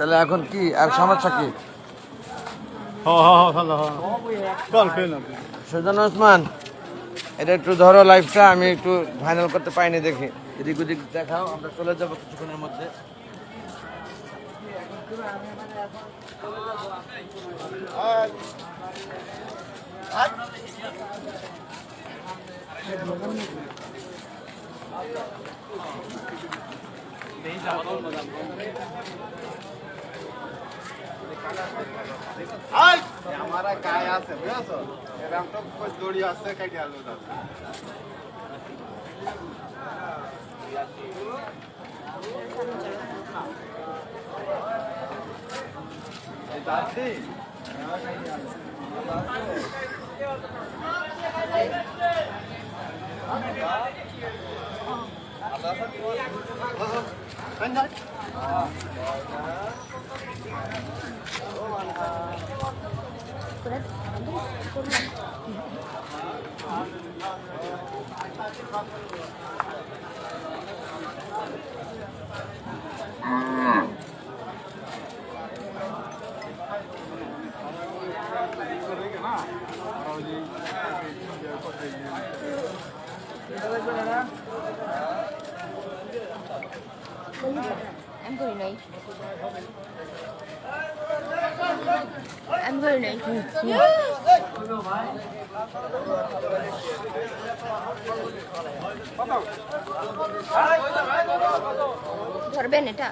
তাহলে এখন কি আর সমস্যা কি? সুজন ওসমান, এটা একটু ধরো লাইভটা, আমি একটু ফাইনাল করতে পাইনি, দেখি এদিক ওদিক দেখাও, আমরা চলে যাবো কিছুক্ষণের মধ্যে। हमारा काय আছে বুঝছো এরকম তো কোই দড়ি আছে কাটি আলো দাও এই দাদি Em gửi này. Em gửi này. ধরবেন এটা?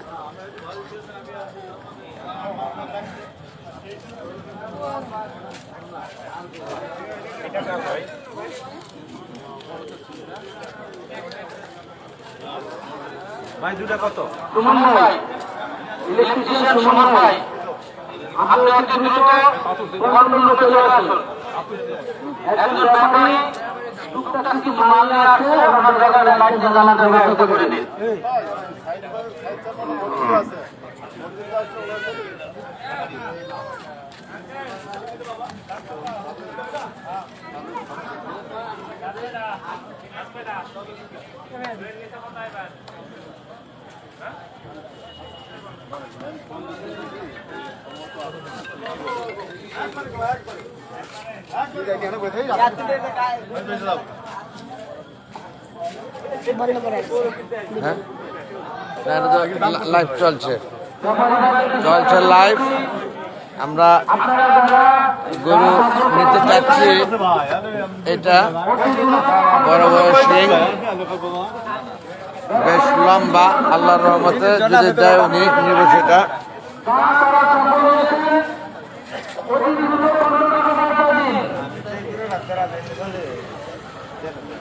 ভাই দুটো কত? সুমন ভাই, ইলেকট্রিশিয়ান সুমন ভাই, আপনি অতি দ্রুত কন্ট্রোল রুমে চলে আসুন। একজন ব্যাপারী টুকটাক কিছু মাল নিয়ে আসছে, ওনার জায়গায় লাইট জ্বালানোর ব্যবস্থা করে দিন। হ্যাঁ, লাইভ চলছে লাইভ। আমরা গরু নিতে চাচ্ছি, এটা বড় বড় সিং, বেশ লম্বা, আল্লাহর রহমতে যদি দেয় উনি নিব সেটা।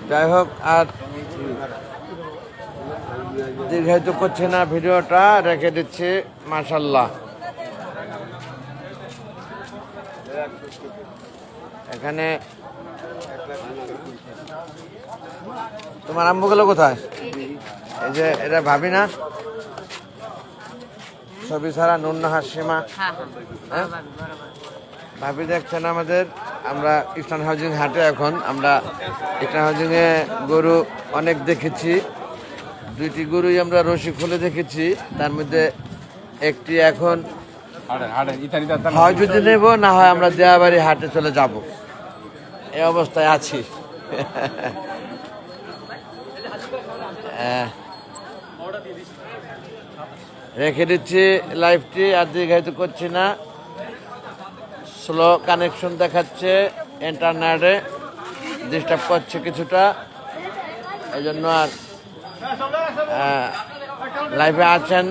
যাই হোক, আর দীর্ঘায়িত করছে না, ভিডিওটা রেখে দিচ্ছি। মাশাআল্লাহ, এখানে তোমার আম্মু গেল কোথায়? এই যে এটা ভাবি না, ছবি ছাড়া নুন্নাহার সীমা, হ্যাঁ ভাবি দেখছেন আমাদের। আমরা ইস্টার্ন হাউজিং হাটে, এখন আমরা ইস্টার্ন হাউজিংয়ে গরু অনেক দেখেছি, দুইটি গরুই আমরা রশি খুলে দেখেছি, তার মধ্যে একটি এখন হয় যদি নেব, না হয় আমরা দেয়াবাড়ি হাটে চলে যাব, এই অবস্থায় আছি। রেখে দিচ্ছি লাইভটি, আর দীর্ঘায়িত করছি না। স্লো কানেকশন দেখাচ্ছে, ইন্টারনেটে ডিস্টার্ব করছে কিছুটা, এই জন্য আর লাইভে আছেন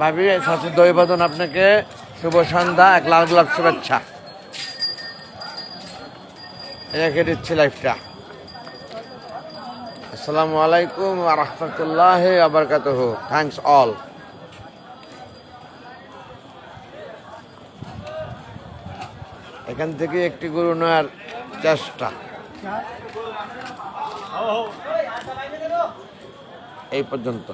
ভাবি, শাশুর দৈবদন আপনাকে শুভ সন্ধ্যা, এক লাল গোলাপ শুভেচ্ছা। রেখে দিচ্ছি লাইভটা। আসসালামু আলাইকুম ওয়া রাহমাতুল্লাহি ওয়া বারাকাতুহু। Thanks all. এখান থেকে একটি গরু নেওয়ার চেষ্টা, এই পর্যন্ত।